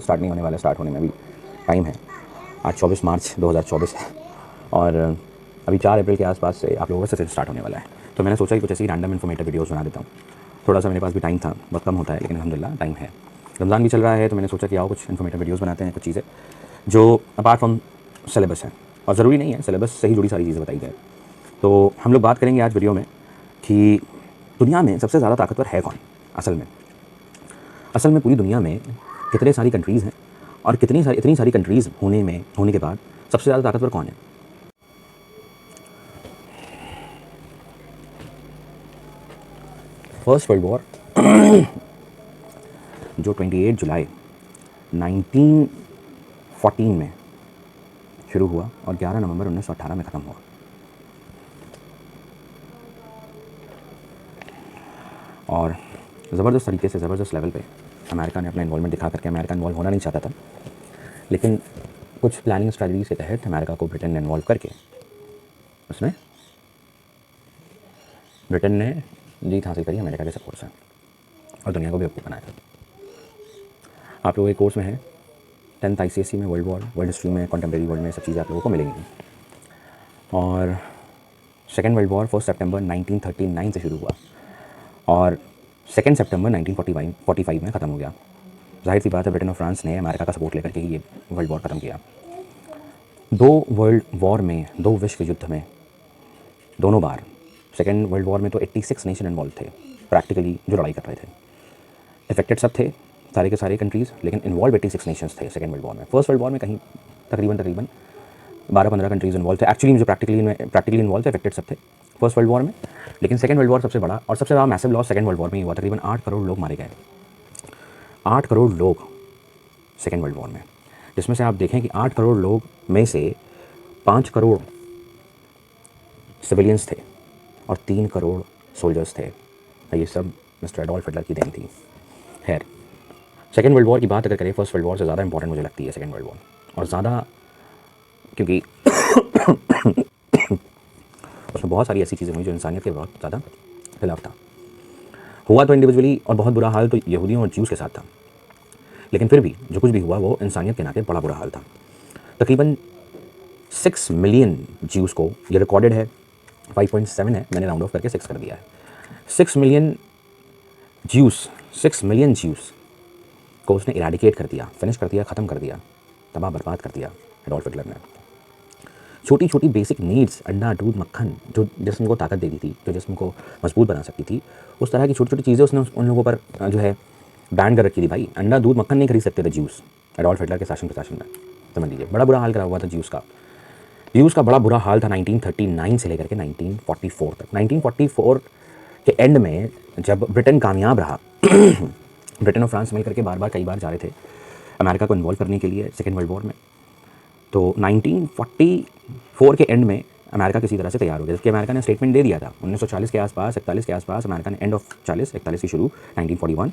Start नहीं होने वाला, स्टार्ट होने में अभी टाइम है। आज 24 मार्च 2024 है और अभी 4 अप्रैल के आसपास से आप लोगों का सेशन स्टार्ट होने वाला है। तो मैंने सोचा कि कुछ ऐसी रैंडम इन्फॉर्मेटिव वीडियोस बना देता हूँ। थोड़ा सा मेरे पास भी टाइम था, बहुत कम होता है लेकिन अल्हम्दुलिल्लाह टाइम है। रमज़ान भी चल रहा है तो मैंने सोचा कि आओ कुछ इन्फॉर्मेटिव वीडियोस बनाते हैं, कुछ चीज़ें जो अपार्ट फ्रॉम सिलेबस है, और ज़रूरी नहीं है सिलेबस से ही जुड़ी सारी चीज़ें बताई जाए। तो हम लोग बात करेंगे आज वीडियो में कि दुनिया में सबसे ज़्यादा ताकतवर है कौन। असल में पूरी दुनिया में कितने सारी कंट्रीज़ हैं और इतनी सारी कंट्रीज़ होने के बाद सबसे ज़्यादा ताकतवर कौन है। फर्स्ट वर्ल्ड वॉर जो 28 जुलाई 1914 में शुरू हुआ और 11 नवंबर 1918 में ख़त्म हुआ। और ज़बरदस्त तरीके से, ज़बरदस्त लेवल पे अमेरिका ने अपना इन्वॉल्वमेंट दिखा करके, अमेरिका इन्वॉल्व होना नहीं चाहता था लेकिन कुछ प्लानिंग स्ट्रैटेजी के तहत अमेरिका को ब्रिटेन ने इन्वॉल्व करके उसमें ब्रिटेन ने जीत हासिल करी अमेरिका के सपोर्ट से और दुनिया को बेवकूफ़ बनाया। आप लोगों के कोर्स में है 10th ICSE में वर्ल्ड हिस्ट्री में, कॉन्टेम्प्रेरी वर्ल्ड में सब चीज़ें आप लोगों को मिलेंगी। और सेकेंड वर्ल्ड वॉर 1 सितंबर 1939 से शुरू हुआ और 2 सितंबर 1945 में ख़त्म हो गया। जाहिर सी बात है ब्रिटेन और फ्रांस ने अमेरिका का सपोर्ट लेकर के ही ये वर्ल्ड वॉर ख़त्म किया। 2 वर्ल्ड वॉर में, 2 विश्व युद्ध में, दोनों बार सेकेंड वर्ल्ड वॉर में तो 86 नेशन इन्वॉल्व थे प्रैक्टिकली जो लड़ाई कर रहे थे। इफेक्टेड सब थे, सारे के सारे कंट्रीज़, लेकिन इन्वॉल्व 86 नेशंस थे सेकेंड वर्ल्ड वॉर में। फर्स्ट वर्ल्ड वॉर में कहीं तकरीबन 12-15 कंट्रीज़ इन्वॉल्व थे एक्चुअली, जो प्रैक्टिकली इन्वॉल्व थे, इफेक्टेड सब थे फर्स्ट वर्ल्ड वॉर में। लेकिन सेकेंड वर्ल्ड वॉर सबसे बड़ा और सबसे ज़्यादा massive loss second world war में ही हुआ। तकरीबन 8 करोड़ लोग मारे गए, 8 करोड़ लोग सेकेंड वर्ल्ड वॉर में, जिसमें से आप देखें कि 8 करोड़ लोग में से 5 करोड़ सिविलियंस थे और 3 करोड़ सोल्जर्स थे। ये सब मिस्टर एडोल्फ हिटलर की देन थी। खैर, सेकेंड वर्ल्ड वॉर की बात अगर करें, फर्स्ट वर्ल्ड वॉर से ज़्यादा इंपॉर्टेंट मुझे लगती है सेकेंड वर्ल्ड वॉर, और ज़्यादा क्योंकि उसमें बहुत सारी ऐसी चीज़ें हुई जो इंसानियत के बहुत ज़्यादा खिलाफ था। हुआ तो इंडिविजुअली और बहुत बुरा हाल तो यहूदियों और ज्यूज़ के साथ था, लेकिन फिर भी जो कुछ भी हुआ वो इंसानियत के नाते बड़ा बुरा हाल था। तकरीबन 6 मिलियन ज्यूज़ को, ये रिकॉर्डेड है, 5.7 है, मैंने राउंड ऑफ करके 6 कर दिया है। 6 मिलियन ज्यूज़ को उसने इरेडिकेट कर दिया, फिनिश कर दिया, ख़त्म कर दिया, तबाह बर्बाद कर दिया एडोल्फ हिटलर ने। छोटी छोटी बेसिक नीड्स, अंडा, दूध, मक्खन, जो जिस्म को ताकत देती थी, जो जिस्म को मजबूत बना सकती थी, उस तरह की छोटी छोटी चीज़ें उसने उन लोगों पर जो है बैन कर रखी थी। भाई अंडा, दूध, मक्खन नहीं खरीद सकते थे ज्यूज़ एडोल्फ हिटलर के शासन प्रशासन में। समझ लीजिए, बड़ा बुरा हाल करा हुआ था ज्यूज़ का बड़ा बुरा हाल था 1939 से लेकर के 1944 तक। 1944 के एंड में जब ब्रिटेन कामयाब रहा ब्रिटेन और फ्रांस मिल करके कई बार जा रहे थे अमेरिका को इन्वॉल्व करने के लिए सेकेंड वर्ल्ड वॉर में, तो 1944 के एंड में अमेरिका किसी तरह से तैयार हो गया, जबकि अमेरिका ने स्टेटमेंट दे दिया था 1940 के आसपास, 41 के आसपास। अमेरिका ने एंड ऑफ 41 की शुरू 1941,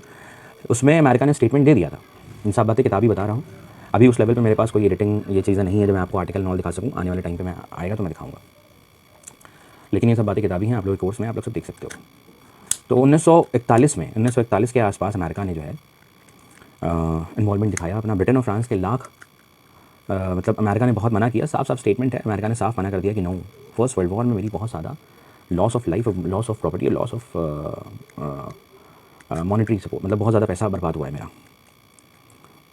उसमें अमेरिका ने स्टेटमेंट दे दिया था। इन सब बातें किताबी बता रहा हूँ, अभी उस लेवल पे मेरे पास कोई एडिटिंग ये चीज़ें नहीं है जो मैं आपको आर्टिकल नॉल दिखा सकूँ। आने वाले टाइम पे मैं आएगा तो मैं दिखाऊंगा, लेकिन ये सब बातें किताबी हैं, आप लोग के कोर्स में आप लोग सब देख सकते हो। तो 1941 के आसपास अमेरिका ने जो है इन्वॉल्वमेंट दिखाया अपना। ब्रिटेन और फ्रांस के मतलब अमेरिका ने बहुत मना किया, साफ स्टेटमेंट है, अमेरिका ने साफ मना कर दिया कि नो, फर्स्ट वर्ल्ड वॉर में मेरी बहुत ज़्यादा loss of life, loss of property और लॉस ऑफ मॉनेटरी सपोर्ट, मतलब बहुत ज़्यादा पैसा बर्बाद हुआ है मेरा,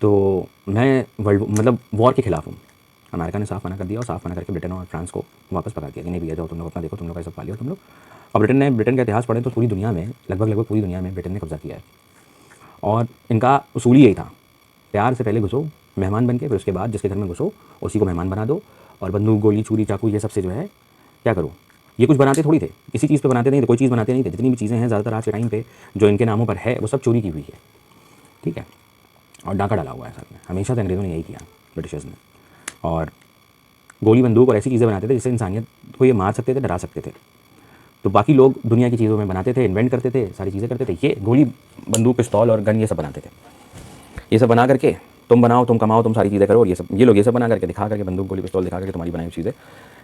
तो मैं वॉर के खिलाफ हूँ। अमेरिका ने साफ मना कर दिया और साफ मना करके ब्रिटेन और फ्रांस को वापस पकड़ दिया कि नहीं भैया जाओ तुम लोग अपना देखो, तुम लोग का सब पा लिया तुम लोग। और ब्रिटेन का इतिहास पढ़ें तो पूरी दुनिया में, लगभग पूरी दुनिया में ब्रिटेन ने कब्जा किया है, और इनका उसूल यही था, प्यार से पहले घुसो मेहमान बन के, फिर उसके बाद जिसके घर में घुसो उसी को मेहमान बना दो, और बंदूक, गोली, छुरी, चाकू ये सब से जो है क्या करो। ये कुछ बनाते थोड़ी थे, किसी चीज़ पे बनाते नहीं थे, कोई चीज़ बनाते नहीं थे। जितनी भी चीज़ें हैं ज़्यादातर आज के टाइम पे जो इनके नामों पर है वो सब चोरी की हुई है, ठीक है, और डाका डाला हुआ है साथ में। हमेशा से अंग्रेज़ों ने यही किया, ब्रिटिशर्स ने, और गोली, बंदूक और ऐसी चीज़ें बनाते थे जिससे इंसानियत को ये मार सकते थे, डरा सकते थे। तो बाकी लोग दुनिया की चीज़ों में बनाते थे, इन्वेंट करते थे, सारी चीज़ें करते थे। ये गोली, बंदूक, पिस्तौल और गन ये सब बनाते थे। ये सब बना करके तुम बनाओ, तुम कमाओ, तुम सारी चीज़ें करो, और ये लोग ये सब बना करके दिखा करके, बंदूक, गोली, पिस्तौल दिखा करके तुम्हारी बनाई हुई चीज़ें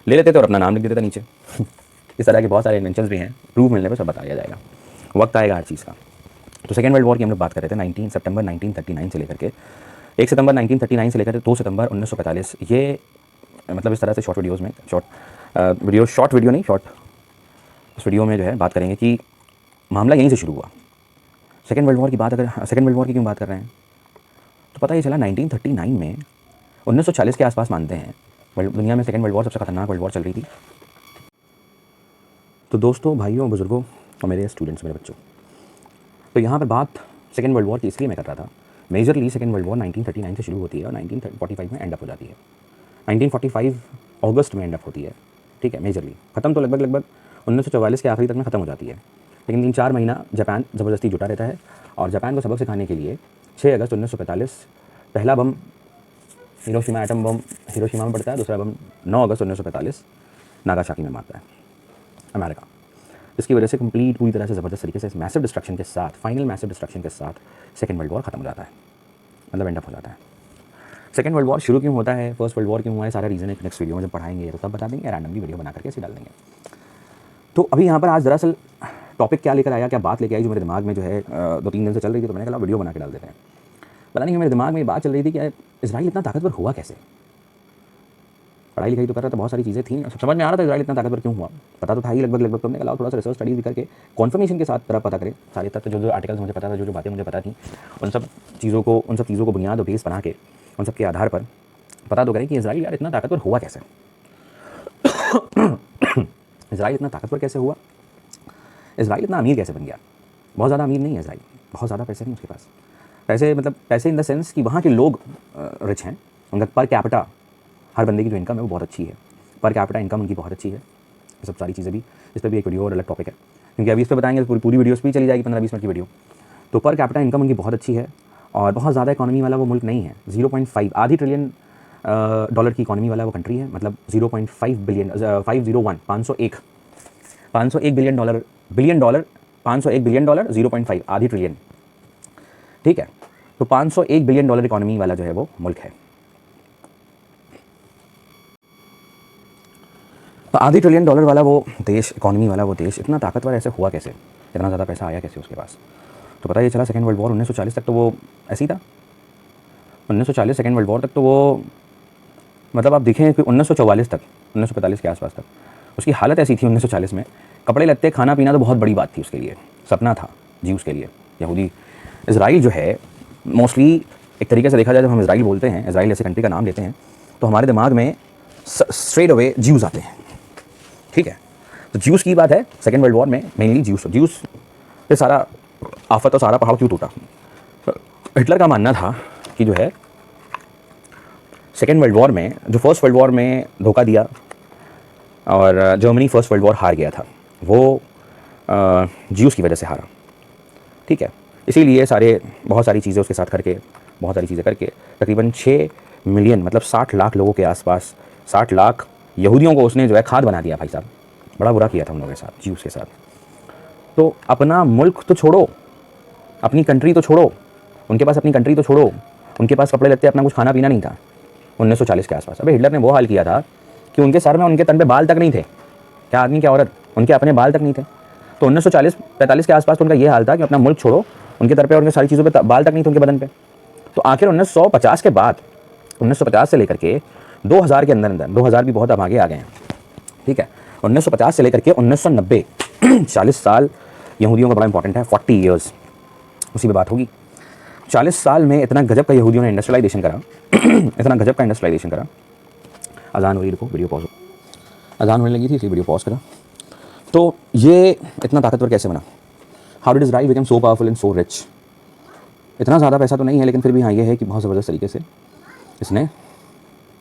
ले लेते थे और अपना नाम लिख देते थे नीचे इस तरह के बहुत सारे इन्वेंशंस भी हैं, प्रूफ मिलने पर सब बताया जाएगा, वक्त आएगा हर चीज़ का। तो सेकेंड वर्ल्ड वॉर की हम लोग बात कर रहे थे 19 सितंबर 1939 से लेकर के 1 सितंबर 1939 से लेकर 2 सितंबर 1945, ये मतलब इस तरह से शॉर्ट वीडियोज़ में शॉर्ट वीडियो नहीं, शॉर्ट उस वीडियो में जो है बात करेंगे कि मामला यहीं से शुरू हुआ। सेकेंड वर्ल्ड वॉर की बात, अगर सेकेंड वर्ल्ड वॉर की क्यों बात कर रहे हैं, तो पता ये चला 1939 में 1940 के आसपास मानते हैं दुनिया में सेकेंड वर्ल्ड वॉर सबसे खतरनाक वर्ल्ड वॉर चल रही थी। तो दोस्तों, भाइयों, बुजुर्गों और मेरे स्टूडेंट्स, मेरे बच्चों, तो यहाँ पर बात सेकेंड वर्ल्ड वॉर की इसलिए मैं कर रहा था, मेजरली सेकेंड वर्ल्ड वॉर 1939 से शुरू होती है और 1945 में एंड अप हो जाती है। 1945 अगस्त में एंड अप होती है, ठीक है, मेजरली। ख़त्म तो लगभग 1944 के आखिरी तक में ख़त्म हो जाती है, लेकिन 3-4 महीना जापान ज़बरदस्ती जुटा रहता है और जापान को सबक सिखाने के लिए 6 अगस्त 1945 पहला बम हिरोशिमा एटम बम हिरोशिमा में पड़ता है, दूसरा बम 9 अगस्त 1945 नागासाकी में मारता है अमेरिका। इसकी वजह से कंप्लीट पूरी तरह से ज़बरदस्त तरीके से मैसिव डिस्ट्रक्शन के साथ, फाइनल मैसिव डिस्ट्रक्शन के साथ सेकेंड वर्ल्ड वॉर ख़त्म हो जाता है, मतलब एंड अप हो जाता है। सेकेंड वर्ल्ड वॉर शुरू क्यों होता है, फर्स्ट वर्ल्ड वॉर क्यों हुआ है, सारा रीज़न एक नेक्स्ट वीडियो में जब पढ़ाएंगे तो तब बता देंगे, रैंडमली वीडियो बना करके ऐसे डाल देंगे। तो अभी यहाँ पर आज दरअसल टॉपिक क्या लेकर आया, क्या बात लेकर आई जो मेरे दिमाग में जो है 2-3 दिन से चल रही थी, तो मैंने कहा वीडियो बना के डाल देते हैं। पता नहीं मेरे दिमाग में ये बात चल रही थी कि इजराइल इतना ताकतवर हुआ कैसे। पढ़ाई लिखाई तो कर रहा था, बहुत सारी चीज़ें थी, समझ में आ रहा था इजराइल इतना ताकतवर क्यों हुआ, पता तो था ही लगभग। तो हमने कहा थोड़ा सा रिसर्च स्टडीज भी करके कॉन्फर्मेशन के साथ तरह पता करें सारे तथ्य, जो आर्टिकल्स मुझे पता था, जो बातें मुझे पता थी, उन सब चीज़ों को बुनियाद और बेस बना के उन सब के आधार पर पता तो करें कि इजराइल यार इतना ताकतवर हुआ कैसे। इजराइल इतना ताकतवर कैसे हुआ, इजराइल इतना अमीर कैसे बन गया। बहुत ज़्यादा अमीर नहीं है इजराइल, बहुत ज़्यादा पैसे नहीं उसके पास, पैसे मतलब पैसे इन द सेंस कि वहाँ के लोग रिच हैं, उनका पर कैपिटा हर बंदे की जो इनकम है वो बहुत अच्छी है, पर कैपिटा इनकम उनकी बहुत अच्छी है। ये सब सारी चीज़ें भी, इस पर भी एक वीडियो और अलग टॉपिक है, क्योंकि अभी इस पर बताएंगे तो पूरी वीडियो उस पर चली जाएगी 15-20 मिनट की वीडियो। तो पर कैपिटा इनकम उनकी बहुत अच्छी है और बहुत ज़्यादा इकॉनमी वाला वो मुल्क नहीं है। 0.5 आधी ट्रिलियन डॉलर की इकॉनमी वाला वो कंट्री है, मतलब 0.5 बिलियन 501 501 बिलियन डॉलर 0.5 आधी ट्रिलियन, ठीक है। तो 501 बिलियन डॉलर इकॉनमी वाला जो है वो मुल्क है। तो आधी ट्रिलियन डॉलर वाला वो देश, इकॉनमी वाला वो देश इतना ताकतवर ऐसे हुआ कैसे, इतना ज़्यादा पैसा आया कैसे उसके पास। तो पता ये चला सेकेंड वर्ल्ड वॉर 1940 तक तो वो ऐसे ही था। 1940 सेकेंड वर्ल्ड वॉर तक तो वो मतलब आप देखें कि 1944 तक, 1945 के आसपास तक उसकी हालत ऐसी थी। 1940 में कपड़े लत्ते, खाना पीना तो बहुत बड़ी बात थी उसके लिए, सपना था जीव्स के लिए, यहूदी। इजराइल जो है मोस्टली एक तरीके से देखा जाए, जब हम इजराइल बोलते हैं, इजराइल जैसे कंट्री का नाम लेते हैं, तो हमारे दिमाग में स्ट्रेट अवे ज्यूज़ आते हैं, ठीक है। तो ज्यूस की बात है सेकेंड वर्ल्ड वॉर में, मेनली ज्यूस पे सारा आफत और सारा पहाड़ क्यों टूटा। हिटलर का मानना था कि जो है सेकेंड वर्ल्ड वॉर में, जो फर्स्ट वर्ल्ड वॉर में धोखा दिया और जर्मनी फर्स्ट वर्ल्ड वॉर हार गया था, वो ज्यूस की वजह से हारा, ठीक है। इसीलिए बहुत सारी चीज़ें उसके साथ करके, बहुत सारी चीज़ें करके तकरीबन 6 मिलियन मतलब 60 लाख लोगों के आसपास, 60 लाख यहूदियों को उसने जो है खाद बना दिया। भाई साहब बड़ा बुरा किया था उन लोगों के साथ, ज्यूस के साथ। तो अपना मुल्क तो छोड़ो, अपनी कंट्री तो छोड़ो, उनके पास अपनी कंट्री तो छोड़ो, उनके पास कपड़े लत्ते, अपना कुछ खाना पीना नहीं था 1940 के आसपास। अबे हिटलर ने वो हाल किया था कि उनके सर में, उनके तन पे बाल तक नहीं थे, क्या आदमी क्या औरत, उनके अपने बाल तक नहीं थे। तो 1940-45 के आसपास तो उनका ये हाल था कि अपना मुल्क छोड़ो, उनके तर पे और उनके सारी चीज़ों पे बाल तक नहीं थे उनके बदन पे। तो आखिर 1950 के बाद, 1950 से लेकर के 2000 के अंदर 2000 भी बहुत अब आगे आ गए हैं, ठीक है। 1950 से लेकर के 1990 40 साल यहूदियों का बड़ा इंपॉर्टेंट है, 40 ईयर्स, उसी पे बात होगी। 40 साल में इतना गजब का यहूदियों ने इंडस्ट्रियलाइजेशन करा इतना गजब का इंडस्ट्रियलाइजेशन करा। अजान हो रही, रुको वीडियो पॉज, अजान होने लगी थी इसलिए वीडियो पॉज करा। तो ये इतना ताकतवर कैसे बना, how did Israel become so powerful and so rich. इतना ज़्यादा पैसा तो नहीं है, लेकिन फिर भी हाँ ये है कि बहुत ज़बरदस्त तरीके से इसने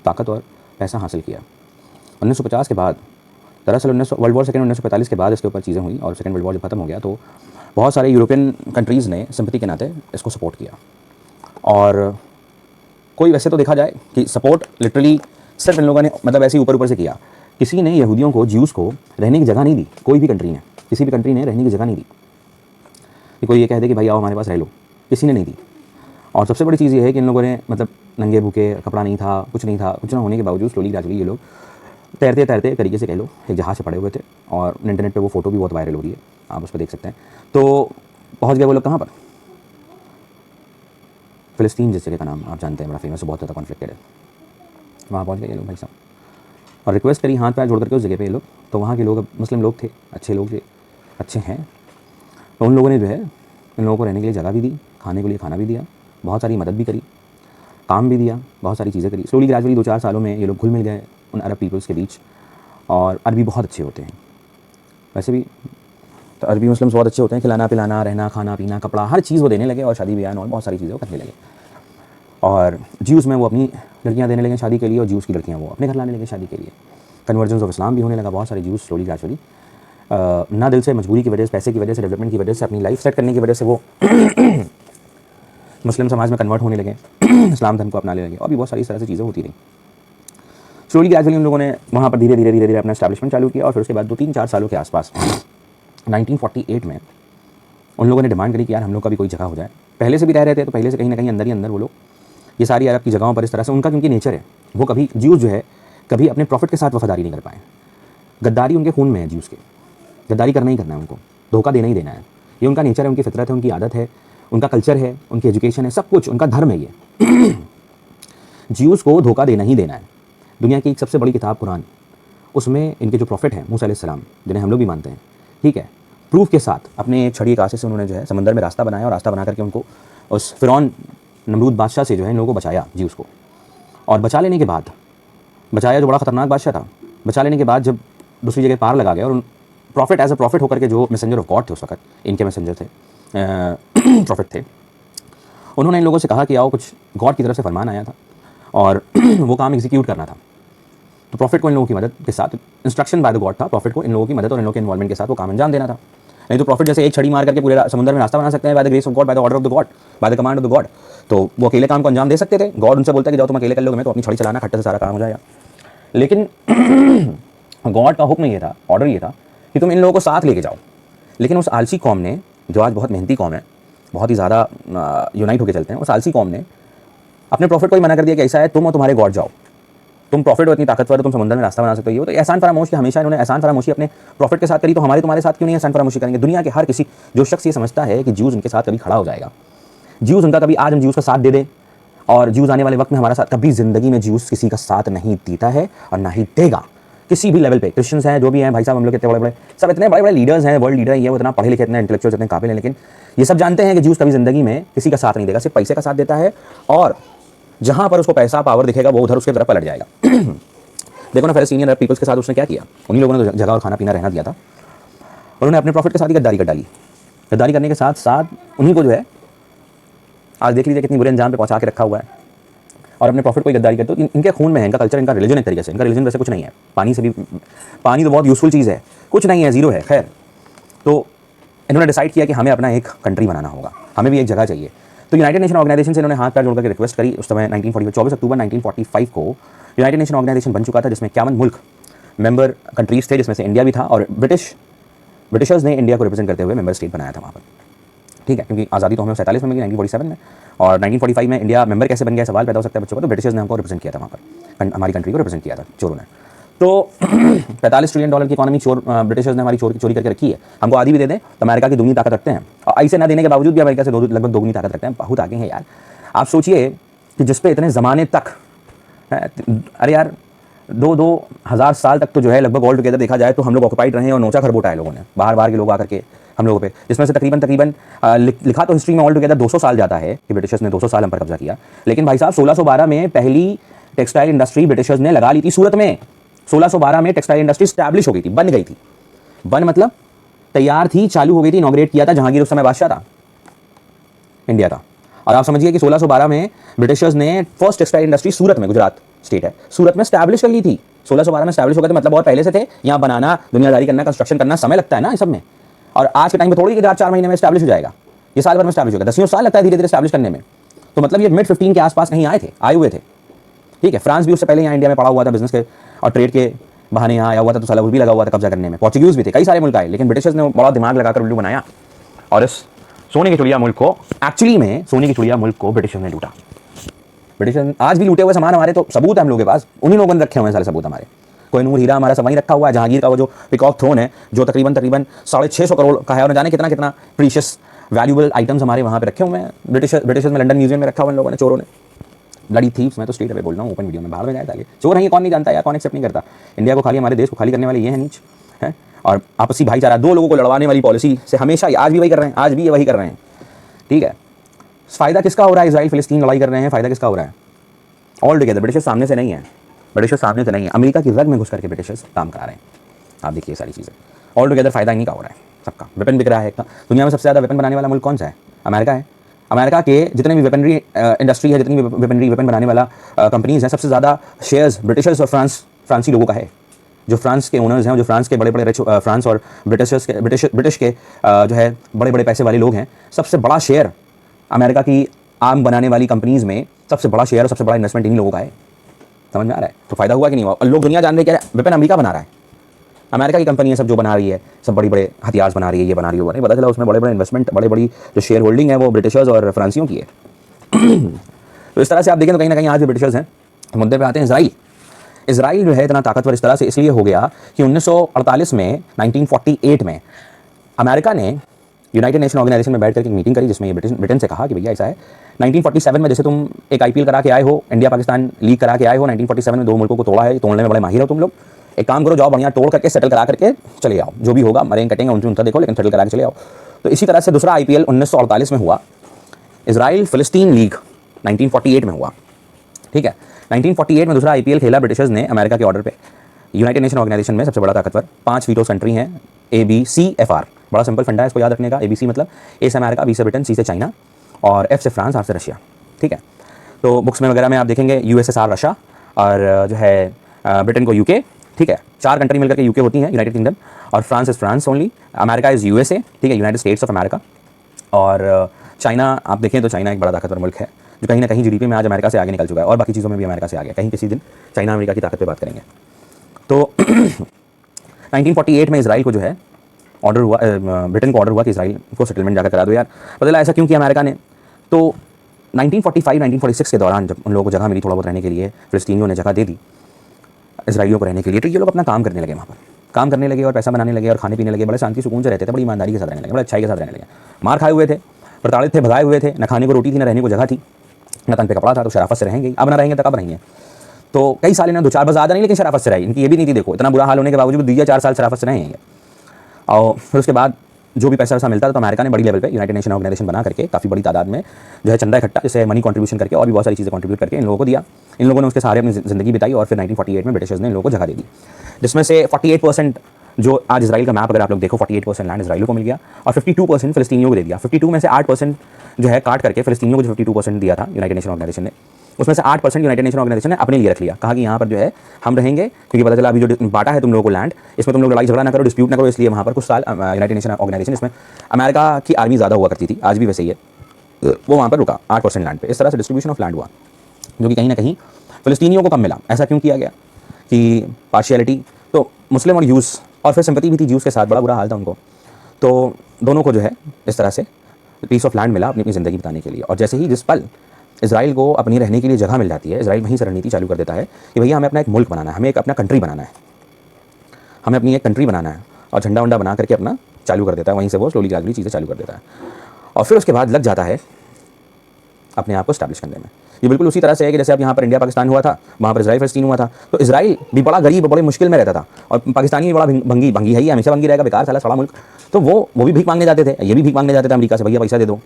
ताकत और पैसा हासिल किया। 1950 के बाद, दरअसल वर्ल्ड वॉर सेकेंड 1945 के बाद इसके ऊपर चीज़ें हुई और सेकेंड वर्ल्ड वॉर जब खत्म हो गया तो बहुत सारे यूरोपियन कंट्रीज़ ने सिंपैथी के नाते इसको सपोर्ट किया। और कोई वैसे तो देखा जाए कि सपोर्ट लिटरली सिर्फ इन लोगों ने मतलब ऐसे ही ऊपर ऊपर से किया, किसी ने यहूदियों को, ज्यूज़ को रहने की जगह नहीं दी। कोई भी कंट्री ने, किसी भी कंट्री ने रहने की जगह नहीं दी कि कोई ये कह दे कि भाई आओ हमारे पास रह लो, किसी ने नहीं दी। और सबसे बड़ी चीज़ ये है कि इन लोगों ने मतलब नंगे भूखे, कपड़ा नहीं था, कुछ नहीं था, कुछ ना होने के बावजूद स्लोली ग्रेजुअली ये लोग तैरते तैरते तरीके से कह लो एक जहाज़ से पड़े हुए थे। और इंटरनेट पे वो फ़ोटो भी बहुत वायरल हो रही है, आप उस पर देख सकते हैं। तो पहुंच गए वो लोग कहाँ पर, फ़िलिस्तीन जिस जगह का नाम आप जानते हैं, बड़ा फेमस है, बहुत ज़्यादा कॉन्फ्लिक्टेड है। वहाँ पहुँच गए ये लोग भाई साहब और रिक्वेस्ट करी हाथ पैर जोड़ करके उस जगह पे ये लोग। तो वहाँ के लोग मुस्लिम लोग थे, अच्छे लोग थे, अच्छे हैं। तो उन लोगों ने जो है इन लोगों को रहने के लिए जगह भी दी, खाने के लिए खाना भी दिया, बहुत सारी मदद भी करी, काम भी दिया, बहुत सारी चीज़ें करी। स्लोली ग्रेजुअली 2-4 सालों में ये लोग घुल मिल गए उन अरब पीपल्स के बीच। और अरबी बहुत अच्छे होते हैं वैसे भी, तो अरबी मुस्लिम्स बहुत अच्छे होते हैं, खिलाना पिलाना, रहना खाना पीना, कपड़ा, हर चीज़ वो देने लगे और शादी ब्याह और बहुत सारी चीज़ें वो करने लगे। और ज्यूज़ में वो अपनी लड़कियां देने लगे शादी के लिए और ज्यूज़ की लड़कियां वो अपने घर लाने लगे शादी के लिए। कन्वर्जन ऑफ इस्लाम भी होने लगा, बहुत सारे ज्यूज़ स्लोली ग्रेजुअली ना दिल से, मजबूरी की वजह से, पैसे की वजह से, डेवलपमेंट की वजह से, अपनी लाइफ सेट करने की वजह से वो मुस्लिम समाज में कन्वर्ट होने लगे, इस्लाम धर्म को अपनाने लगे और भी बहुत सारी इस तरह से चीज़ें होती रही। स्लोली ग्रेजुअली उन लोगों ने वहाँ पर धीरे धीरे अपना एस्टैब्लिशमेंट चालू किया। और फिर उसके बाद 2-3-4 सालों के आसपास 1948 में उन लोगों ने डिमांड करी कि यार हम लोग का भी कोई जगह हो जाए। पहले से भी रह रहे थे तो पहले से कहीं ना कहीं अंदर ही अंदर वो लोग ये सारी अरब की जगहों पर इस तरह से उनका क्योंकि नेचर है, वो कभी ज्यूज़ जो है कभी अपने प्रॉफिट के साथ वफादारी नहीं कर पाए। गद्दारी उनके खून में है, ज्यूज़ के गद्दारी करना ही करना है, उनको धोखा देना ही देना है। ये उनका नेचर है, उनकी फितरत है, उनकी आदत है, उनका कल्चर है, उनकी एजुकेशन है, सब कुछ उनका धर्म है। ये ज्यूज़ को धोखा देना ही देना है। दुनिया की एक सबसे बड़ी किताब कुरान, उसमें इनके जो प्रॉफिट हैं मूसा अलैहिस्सलाम, जिन्हें हम लोग भी मानते हैं, ठीक है, प्रूफ के साथ अपने छड़ी कासे से उन्होंने जो है समंदर में रास्ता बनाया और रास्ता बना करके उनको उस फ़िरौन नमरूद बादशाह से जो है इन लोगों को बचाया ज्यूज़ को। और बचा लेने के बाद, बचाया जो बड़ा ख़तरनाक बादशाह था, बचा लेने के बाद जब दूसरी जगह पार लगा गया और प्रॉफिट एज अ प्रॉफिट होकर के जो मैसेंजर ऑफ गॉड थे उस वक्त, इनके मैसेंजर थे, प्रॉफिट थे, उन्होंने इन लोगों से कहा कि आओ, कुछ गॉड की तरफ से फरमान आया था और वो काम एग्जीक्यूट करना था। तो प्रॉफिट को इन लोगों की मदद के साथ, इंस्ट्रक्शन बाय द गॉड था, प्रॉफिट को इन लोगों की मदद और इन लोगों के इन्वॉल्वमेंट के साथ वो काम अंजाम देना था। नहीं तो प्रॉफिट जैसे एक छड़ी मार करके पूरे समुद्र में रास्ता बना सकते हैं by the grace of God, by the order of the God, by the command of the God, तो वो अकेले काम को अंजाम दे सकते थे। गॉड उनसे बोलता है कि जाओ तुम अकेले कर लोगे, मैं तो अपनी छड़ी चलाना, खट्टे से सारा काम हो जाएगा। लेकिन गॉड का हुक्म ये था, ऑर्डर ये था कि तुम इन लोगों को साथ लेके जाओ। लेकिन उस आलसी कौम ने, जो आज बहुत मेहनती कौम है, बहुत ही ज़्यादा यूनाइट होकर चलते हैं, उस आलसी कौम ने अपने प्रॉफिट को ही मना कर दिया कि ऐसा है तुम और तुम्हारे गॉड जाओ, तुम प्रॉफिट हो, इतनी ताकतवर हो, तुम समंदर में रास्ता बना सकते हो। ये तो एहसान फरामोश की हमेशा इन्होंने एहसान फरामोशी अपने प्रॉफिट के साथ करी, तो हमारे तुम्हारे साथ क्यों नहीं एहसान फरामोशी करेंगे। दुनिया के हर किसी जो शख्स ये समझता है कि ज्यूज़ उनके साथ कभी खड़ा हो जाएगा, ज्यूज़ उनका कभी, आज हम ज्यूज़ का साथ दे दें और ज्यूज़ आने वाले वक्त में हमारा साथ, कभी ज़िंदगी में ज्यूज़ किसी का साथ नहीं देता है और ना ही देगा किसी भी लेवल पे। क्रिश्चियंस हैं जो भी हैं भाई साहब, हम लोग इतने बड़े बड़े सब, इतने बड़े बड़े लीडर्स हैं, वर्ल्ड लीडर है, ये वो इतना पढ़े लिखे, इतने इंटेलेक्चुअल्स, इतने काबिल हैं, लेकिन ये सब जानते हैं कि ज्यूज़ कभी ज़िंदगी में किसी का साथ नहीं देगा, सिर्फ पैसे का साथ देता है और जहाँ पर उसको पैसा पावर दिखेगा वो उधर उसके तरफ पलट जाएगा। देखो ना फ़लस्तीनियन अरब पीपल्स के साथ उसने क्या किया, उन्हीं लोगों ने जगह और खाना पीना रहना दिया था, उन्होंने अपने प्रॉफिट के साथ ही गद्दारी कर डाली। गद्दारी करने के साथ साथ उन्हीं को जो है आज देख लीजिए कितनी बुरे अंजाम पे पहुंचा के रखा हुआ है और अपने प्रॉफिट को ही गद्दारी करते हो। इनके खून में है, इनका कल्चर, इनका रिलीजन एक तरीके से, इनका रिलीजन वैसे कुछ नहीं है, पानी से भी, पानी तो बहुत यूजफुल चीज़ है, कुछ नहीं है, ज़ीरो है। खैर, तो इन्होंने डिसाइड किया कि हमें अपना एक कंट्री बनाना होगा, हमें भी एक जगह चाहिए। तो यूनाइटेड नेशन ऑर्गेनाइजेशन से इन्होंने हाथ पैर जोड़कर रिक्वेस्ट करी। उस समय 24 अक्टूबर 1945 को यूनाइटेड नेशन ऑर्गेनाइजेशन बन चुका था, जिसमें 51 मुल्क मेंबर कंट्रीज थे, जिसमें से इंडिया भी था। और ब्रिटिशर्स ने इंडिया को रिप्रेजेंट करते हुए मेंबर स्टेट बनाया था वहाँ पर, ठीक है, क्योंकि आज़ादी तो हमें 47 में मिली, 1947 में, और 1945 में इंडिया मेंबर कैसे बन गया सवाल पैदा हो सकता है बच्चों का। तो ब्रिटिशर्स ने हमको रिप्रेजेंट किया था वहाँ पर, हमारी कंट्री को रिप्रेजेंट किया था चोरों ने। तो $45 ट्रिलियन की इकोनॉमी ब्रिटिशर्स ने हमारी चोरी करके रखी है। हमको आधी भी दे दें तो अमेरिका की दुगनी ताकत रखते हैं, और ऐसे ना देने के बावजूद भी अमेरिका से लगभग दोगुनी ताकत रखते हैं। बहुत आगे हैं यार। आप सोचिए कि जिस पे इतने ज़माने तक, अरे यार 2,000 साल तक तो जो है लगभग ऑल टुगेदर देखा जाए तो हम लोग ऑक्युपाइड रहे हैं और नोचा खरबोटा है लोगों ने, बाहर के लोग आकर के हम लोगों पे, जिसमें से तकरीबन लिखा तो हिस्ट्री में ऑल टुगेदर 200 साल जाता है कि ब्रिटिशर्स ने 200 साल हम पर कब्जा किया। लेकिन भाई साहब 1612 में पहली टेक्सटाइल इंडस्ट्री ब्रिटिशर्स ने लगा ली थी सूरत में। 1612 में टेक्सटाइल इंडस्ट्री स्टैब्लिश हो गई थी, बन गई थी, बन मतलब तैयार थी, चालू हो गई थी, इनॉग्रेट किया था। जहांगीर उस समय बादशाह था इंडिया का। और आप समझिए कि 1612 में ब्रिटिशर्स ने फर्स्ट टेक्सटाइल इंडस्ट्री सूरत में, गुजरात स्टेट है, सूरत में स्टैब्लिश कर ली थी। 1612 में स्टैब्लिश हो गए थे, मतलब बहुत पहले से थे। यहाँ बनाना, दुनियादारी करना, कंस्ट्रक्शन करना समय लगता है ना इस सब में। और आज के टाइम में थोड़ी 4 महीने में स्टैब्लिश हो जाएगा, ये साल भर में स्टैब्लिश हो गया, 10 साल लगता है धीरे धीरे स्टैब्लिश करने में। तो मतलब ये मिड 15 के आसपास कहीं आए हुए थे, ठीक है। फ्रांस भी उससे पहले यहाँ इंडिया में पड़ा हुआ था, बिजनेस के और ट्रेड के बहाने यहाँ आया हुआ था, तो साला वो भी लगा हुआ था कब्जा करने में। पोर्चुगीज भी थे, कई सारे मुल्क आए, लेकिन ब्रिटिशर्स ने बड़ा दिमाग लगाकर उल्लू बनाया और इस सोने की चिड़िया मुल्क को, एक्चुअली में सोने की चिड़िया मुल्क को ब्रिटिशर्स ने लूटा। ब्रिटिशर्स आज भी लूटे हुए सामान हमारे तो सबूत है हम लोगों के पास, उन्हीं लोगों ने रखे हुए हैं सारे सबूत हमारे। कोहिनूर हीरा हमारा सब वहीं रखा हुआ है। जहांगीर का वो जो पिकॉक थ्रोन है, जो तकरीबन 650 करोड़ का है, और न जाने कितना प्रीशियस वैल्यूबल आइटम्स हमारे वहाँ पे रखे हुए हैं ब्रिटिश में, लंदन म्यूजियम में रखा हुआ इन लोगों ने, चोरों ने। ब्लडी थीव्स, मैं तो स्ट्रेट अवे बोल रहा हूँ, ओपन वीडियो में, बाहर में जाए ताकि चोर हैं ये कौन नहीं जानता या कौन एक्सेप्ट नहीं करता। इंडिया को खाली, हमारे देश को खाली करने वाले ये हैं नीच हैं। और आपसी भाईचारा, दो लोगों को लड़वाने वाली पॉलिसी से हमेशा आज भी वही कर रहे हैं, आज भी ये वही कर रहे हैं। ठीक है, फ़ायदा किसका हो रहा है? इजराइल फिलिस्तीन लड़ाई कर रहे हैं, फ़ायदा किसका हो रहा है? ऑल टुगेदर ब्रिटिश सामने से नहीं है, ब्रिटिश सामने से नहीं है, अमेरिका की रग में घुस करके ब्रिटिश काम करा रहे हैं। आप देखिए सारी चीज़ें, ऑल टुगेदर फ़ायदा इन्हीं का हो रहा है सबका। वेपन बिक रहा है, दुनिया में सबसे ज़्यादा वेपन बनाने वाला मुल्क कौन सा है? अमेरिका है। अमेरिका के जितने भी वेपनरी इंडस्ट्री है, जितनी भी वेपन बनाने वाला कंपनीज़ हैं, सबसे ज़्यादा शेयर्स ब्रिटिशर्स और फ्रांसी लोगों का है। जो फ्रांस के ओनर्स हैं, जो फ्रांस के बड़े बड़े रिच, फ्रांस और ब्रिटिश के जो है बड़े बड़े पैसे वाले लोग हैं, सबसे बड़ा शेयर अमेरिका की आर्म बनाने वाली कंपनीज़ में सबसे बड़ा शेयर और सबसे बड़ा इन्वेस्टमेंट इन्हीं लोगों का है। समझ में आ रहा है? तो फ़ायदा हुआ कि नहीं हुआ? और लोग दुनिया जान रहे क्या, वेपन अमेरिका बना रहा है, अमेरिका की कंपनी है सब जो बना रही है, सब बड़ी बड़े हथियार बना रही है, ये बना रही है, वो नहीं पता चला उसमें बड़े बड़े इन्वेस्टमेंट, बड़ी बड़ी जो शेयर होल्डिंग है वो ब्रिटिशर्स और फ्रांसियों की है। तो इस तरह से आप देखें तो कहीं ना कहीं आज भी ब्रिटिशर्स हैं। मुद्दे पे आते हैं इजराइल। इजराइल जो है इतना ताकतवर इस तरह से इसलिए हो गया कि 1948 में, 1948 में अमेरिका ने यूनाइटेड नेशन ऑर्गेनाइजेशन में बैठ करके एक मीटिंग करी, जिसमें ये ब्रिटेन से कहा कि भैया ऐसा है, 1947 में जैसे तुम एक IPL करा के आए हो, इंडिया पाकिस्तान लीग करा के आए हो, 1947 में दो मुल्कों को तोड़ा है, तोड़ने में बड़े माहिर हो तुम लोग, एक काम करो, जाओ बढ़िया तोड़ करके सेटल करा करके चले आओ, जो भी होगा मरेंगे कटेंगे उनका देखो, लेकिन सेटल करा के चले आओ। तो इसी तरह से दूसरा IPL 1948 में हुआ, इजराइल फिलिस्तीन लीग 1948 में हुआ। ठीक है, 1948 में दूसरा IPL खेला ब्रिटिशर्स ने अमेरिका के ऑर्डर पे। यूनाइटेड नेशन ऑर्गेनाइजेशन में सबसे बड़ा ताकतवर 5 वीटो कंट्री हैं, ABCFR, बड़ा सिंपल फंडा है इसको याद रखने का। ABC मतलब A से अमेरिका, B से ब्रिटेन, C से चाइना और F से फ्रांस, R से रशिया। ठीक है, तो बुक्स में वगैरह में आप देखेंगे USSR रशिया और जो है ब्रिटेन को UK। ठीक है, 4 कंट्री मिलकर के UK होती हैं, यूनाइटेड किंगडम, और France is France only, America is USA, ठीक है, यूनाइटेड स्टेट्स ऑफ अमेरिका। और चाइना आप देखें तो चाइना एक बड़ा ताकतवर मुल्क है, जो कहीं ना कहीं GDP में आज अमेरिका से आगे निकल चुका है, और बाकी चीज़ों में भी अमेरिका से आगे। कहीं किसी दिन चाइना अमेरिका की ताकत पे बात करेंगे। तो 1948 में इसराइल को जो है ऑर्डर हुआ, ब्रिटेन को ऑर्डर हुआ कि इसराइल को सेटलमेंट जाकर करा दो यार। पता चला ऐसा क्यों किया अमेरिका ने? तो 1945-1946 के दौरान जब उन लोगों को जगह मिली थोड़ा बहुत रहने के लिए, फिलिस्तीनियों ने जगह दे दी इसराइलियों को रहने के लिए, तो ये लोग अपना काम करने लगे, वहाँ पर काम करने लगे और पैसा बनाने लगे और खाने पीने लगे, बड़े शांति सुकून से रहते थे, बड़ी ईमानदारी के साथ रहने लगे, बड़े अच्छाई के साथ रहने लगे। मार खाए हुए थे, प्रताड़ित थे, भगाए हुए थे, न खाने को रोटी थी, न रहने को जगह थी, न तन पे कपड़ा था, तो शराफत से रहेंगे। अब ना रहेंगे तो कब रहेंगे? तो कई साल इन्हें 2-4 बस ज़्यादा नहीं, लेकिन शराफत से रही। इनकी ये भी नहीं थी, देखो इतना बुरा हाल होने के बावजूद दिया 4 साल शराफत से रहेंगे। और फिर उसके बाद जो भी पैसा वैसा मिलता था तो अमेरिका ने बड़ी लेवल पे यूनाइटेड नेशन ऑर्गेनाइजेशन बना करके काफ़ी बड़ी तादाद में जो है चंदा इकट्ठा, जैसे मनी कंट्रीब्यूशन करके और भी बहुत सारी चीज़ें कंट्रीब्यूट करके इन लोगों को दिया। इन लोगों ने उसके सहारे अपनी ज़िंदगी बिताई और फिर 1948 में ब्रिटिशर्स ने इन लोगों को जगह दे दी, जिसमें से 48% जो आज इसराइल का मैप अगर आप लोग देखो, 48% लैंड इसराइल को मिल गया और 52% फिलिस्तीनियों को दे दिया। 52 में से 8% जो है काट करके फिलिस्तीनियों को जो 52% दिया था यूनाइटेड नेशन ऑर्गेनाइजेशन ने, उसमें से 8% यूनाइटेड नेशन ऑर्गेनाइजेशन ने अपने लिए रख लिया। कहा कि यहाँ पर जो है हम रहेंगे, क्योंकि पता चला अभी जो बांटा है तुम लोगों को लैंड, इसमें तुम लोग लड़ाई झगड़ा ना करो, डिस्प्यूट ना करो, इसलिए वहाँ पर कुछ साल यूनाइटेड नेशन ऑर्गेनाइजेशन, इसमें अमेरिका की आर्मी ज़्यादा हुआ करती थी, आज भी वैसे ही है, वो वहाँ पर रुका 8% लैंड पे। इस तरह से डिस्ट्रीब्यूशन ऑफ लैंड हुआ, जो कि कहीं ना कहीं फिलिस्तीनियों को कम मिला। ऐसा क्यों किया गया कि पार्शियलिटी, तो मुस्लिम और यूस, और फिर सिंपैथी भी थी ज्यूज़ के साथ, बड़ा बुरा हाल था उनको, तो दोनों को जो है इस तरह से पीस ऑफ लैंड मिला अपनी अपनी ज़िंदगी बिताने के लिए। और जैसे ही जिस पल इसराइल को अपनी रहने के लिए जगह मिल जाती है, इसराइल वहीं से रणनीति चालू कर देता है कि भैया हमें अपना एक मुल्क बनाना है, हमें एक अपना कंट्री बनाना है, हमें अपनी एक कंट्री बनाना है, और झंडा वंडा बना करके अपना चालू कर देता है, वहीं से वो स्लोली ग्रेजुअली चीज़ें चालू कर देता है। और फिर उसके बाद लग जाता है अपने आप को स्टैब्लिश करने में। ये बिल्कुल उसी तरह से है कि जैसे अब यहाँ पर इंडिया पाकिस्तान हुआ था, वहाँ पर इसराइल फिलिस्तीन हुआ था, तो इसराइल भी बड़ा गरीब, बड़े मुश्किल में रहता था, और पाकिस्तानी भी बड़ा भंगी है, ही हमेशा भंगी रहेगा, बेकार साला सड़ा मुल्क। तो वो भी भीख मांगने जाते थे, ये भी भीख मांगने जाते थे अमेरिका से, भैया पैसा दे दो,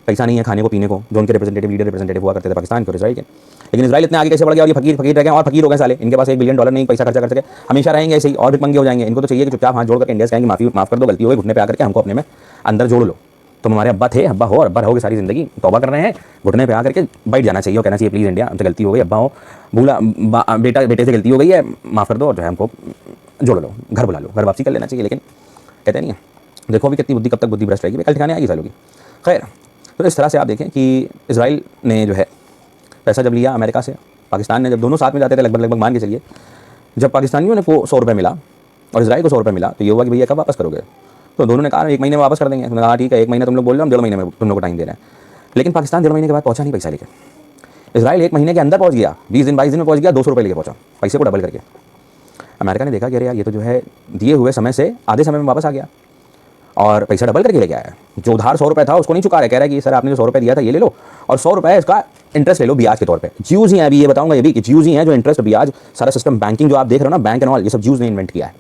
पैसा नहीं है खाने को पीने को, जो उनके रिप्रेजेंटेटिव हुआ करते थे पाकिस्तान के और इसराइल के। लेकिन इसराइल इतने आगे कैसे बढ़ गया, और ये फकीर रह गए, और फकीर हो गए साले, इनके पास $1 बिलियन नहीं पैसा खर्चा कर सके, हमेशा रहेंगे ऐसे ही और भिखमंगे हो जाएंगे। इनको तो चाहिए कि चुपचाप हाथ जोड़ करके इंडिया से कहेंगे माफ़ कर दो, गलती हो गई, घुटने पे आकर के हमको अपने में अंदर जोड़ लो। तुम हमारे अब्बा थे, अब्बा हो और अब्बा रहोगे सारी ज़िंदगी, तौबा कर रहे हैं, घुटने पे आकर के बैठ जाना चाहिए और कहना चाहिए प्लीज़ इंडिया हमसे गलती हो गई, अब्बा हो, भूला बेटे से गलती हो गई है, माफ़ कर दो, और जो है हमको जोड़ लो, घर बुला लो, घर वापसी कर लेना चाहिए। लेकिन कहते नहीं है, देखो अभी कितनी बुद्धि, कब तक बुद्धि भ्रष्ट रहेगी, कल ठिकाने आएगी सालों की। खैर, तो इस तरह से आप देखें कि इसराइल ने जो है पैसा जब लिया अमेरिका से, पाकिस्तान ने, जब दोनों साथ में जाते थे लगभग मान के चलिए, जब पाकिस्तानियों ने को 100 रुपये मिला और इसराइल को 100 रुपये मिला, तो ये हुआ कि भैया कब वापस करोगे? तो दोनों ने कहा 1 महीने में वापस कर देंगे। उन्होंने कहा ठीक है, 1 महीना तुम लोग बोल रहे हो, हम 1.5 महीने में तुम लोग को टाइम दे रहे हैं। लेकिन पाकिस्तान 1.5 महीने के बाद पहुंचा नहीं पैसा लेके, इसराइल 1 महीने के अंदर पहुंच गया, 20 दिन 22 दिन में पहुंच गया, 200 रुपये लेके पहुंचा, पैसे को डबल करके। अमेरिका ने देखा कि अरे यार ये तो जो है दिए हुए समय से आधे समय में वापस आ गया, और पैसा डबल करके लेके आया है। जो उधार 100 रुपये था उसको नहीं चुका रहा है, कह रहा है कि सर आपने जो 100 रुपये दिया था ये ले लो और 100 रुपये इसका इंटरेस्ट ले लो ब्याज के तौर पे। ज्यूज ही हैं, अभी ये बताऊंगा ये भी कि ज्यूज ही हैं जो इंटरेस्ट ब्याज सारा सिस्टम बैंकिंग जो आप देख रहे हो ना, बैंक एंड ऑल, ये सब ज्यूज ने इन्वेंट किया है।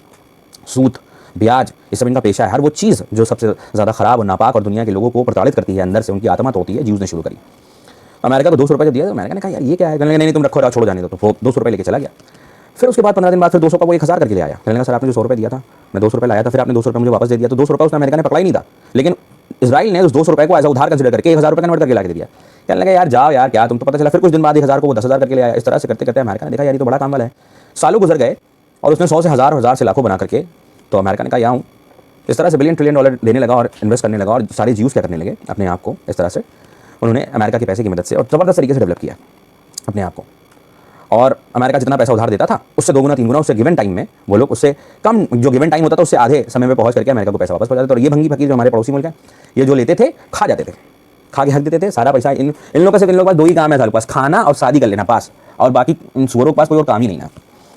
सूद ब्याज ये सब इनका पेशा है। हर वो चीज़ जो सबसे ज़्यादा खराब और नापाक और दुनिया के लोगों को प्रताड़ित करती है, अंदर से उनकी आत्मा तो होती है, ज्यूज ने शुरू करी। अमेरिका को 200 रुपये जब दिया तो अमेरिका ने कहा यार ये क्या है, कहने नहीं तुम रखो छोड़ो जाने दो, तो 200 रुपये लेके चला गया। फिर उसके बाद 15 दिन बाद फिर 200 का वो 1000 करके ले आया। कहने लगा सर आपने जो 100 रुपये दिया था, मैं 200 रुपये लाया था, फिर आपने 200 रुपये मुझे वापस दे दिया, तो 200 रुपये उसने अमेरिका ने पकड़ा ही नहीं था, लेकिन इजराइल ने उस 200 रुपये को एज उधार कंसिडर करके 1000 रुपये कन्वर्ट करके ला के दिया। कहने लगा यार जाओ यार क्या तुम, तो पता चला फिर कुछ दिन बाद 1000 को वो 10,000 करके ले आया। इस तरह से करते करते अमेरिका ने देखा यार ये तो बड़ा काम वाला है। सालों गुजर गए और उसने 100 से 1000, 1000 से लाखों बना करके, तो अमेरिका ने कहा यहाँ हूँ। इस तरह से $1 ट्रिलियन देने लगा और इन्वेस्ट करने लगा, और सारे ज्यूज क्या करने लगे अपने आप को, इस तरह से उन्होंने अमेरिका के पैसे की मदद से और ज़बरदस्त तरीके से डेवलप किया अपने आप को। और अमेरिका जितना पैसा उधार देता था उससे 2 गुना 3 गुना उससे गिवन टाइम में, वो लोग उससे कम जो गिवन टाइम होता था उससे आधे समय में पहुंच करके अमेरिका को पैसा वापस पहुंचा देते। और ये भंगी फकीर जो हमारे पड़ोसी मुल्क हैं, ये जो लेते थे खा जाते थे, खा के हक देते थे सारा पैसा। इन लोगों के पास 2 ही काम है सालों के पास, खाना और शादी कर लेना पास, और बाकी इन सुअरों के पास कोई और काम ही नहीं ना।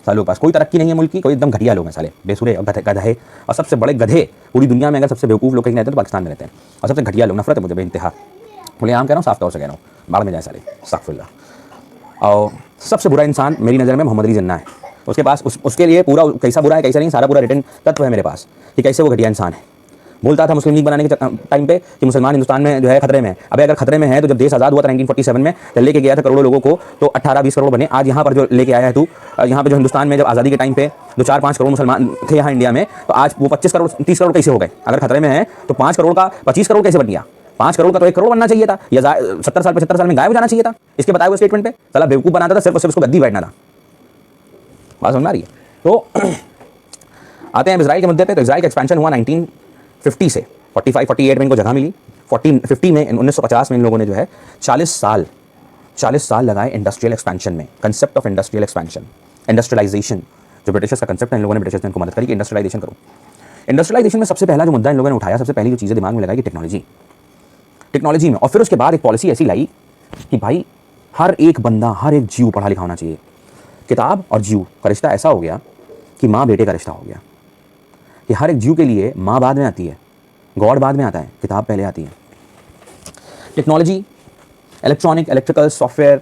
सालों के पास कोई तरक्की नहीं है मुल्क की, कोई एकदम घटिया लोग हैं साले, बेसुरे और गधे। और सबसे बड़े गधे पूरी दुनिया में अगर सबसे बेवकूफ़ लोग कहीं रहते हैं तो पाकिस्तान में रहते हैं, और सबसे घटिया लोग। नफरत है मुझे बेइंतहा, बोले आम कह रहा हूँ, साफ तौर से कह रहा हूँ, बाढ़ में जाए साले, अस्तगफुरुल्लाह। और सबसे बुरा इंसान मेरी नज़र में मोहम्मद अली जिन्ना है। उसके पास उसके लिए पूरा कैसा बुरा है कैसा नहीं, सारा पूरा रिटर्न तत्व है मेरे पास कि कैसे वो घटिया इंसान है। बोलता था मुस्लिम लीग बनाने के टाइम पे कि मुसलमान हिंदुस्तान में जो है खतरे में है। अबे अगर खतरे में है तो जब देश आज़ाद हुआ था 1947 में, जब लेके गया था करोड़ों लोगों को, तो 18-20 करोड़ बने। आज यहाँ पर जो लेके आया है तू, यहाँ पे जो हिंदुस्तान में जब आज़ादी के टाइम पे जो 4-5 करोड़ मुसलमान थे यहाँ इंडिया में, तो आज वो 25 करोड़ 30 करोड़ कैसे हो गए? अगर खतरे में है तो 5 करोड़ का 25 करोड़ कैसे बन गया? 5 करोड़ का तो 1 करोड़ बनना चाहिए था, या 70 साल 75 साल में गायब हो जाना चाहिए था इसके बताए हुए स्टेटमेंट पे। साला बेवकूफ़ बनाता था, सिर्फ और सिर्फ उसको गद्दी बैठना था। बात समझ आ रही है? तो आते हैं इजराइल के मुद्दे पे। तो इजराइल का एक्सपेंशन हुआ 1950 से 45-48 में इनको जगह मिली। 50 में 1950 में इन लोगों ने जो है 40 साल लगाए इंडस्ट्रियल एक्सपेंशन में। Concept of industrial expansion, industrialization जो ब्रिटिशर्स का कंसेप्ट है, इन लोगों ने ब्रिटिशर्स ने इनको मदद करी कि इंडस्ट्रियलाइजेशन करो। इंडस्ट्रियलाइजेशन में सबसे पहला जो मुद्दा इन लोगों ने उठाया, सबसे पहली जो चीज़ें दिमाग में लगाई कि टेक्नोलॉजी में। और फिर उसके बाद एक पॉलिसी ऐसी लाई कि भाई हर एक बंदा, हर एक जीव पढ़ा लिखा होना चाहिए। किताब और जीव का रिश्ता ऐसा हो गया कि माँ बेटे का रिश्ता हो गया, कि हर एक जीव के लिए माँ बाद में आती है, गॉड बाद में आता है, किताब पहले आती है। Technology, electronic, electrical, software,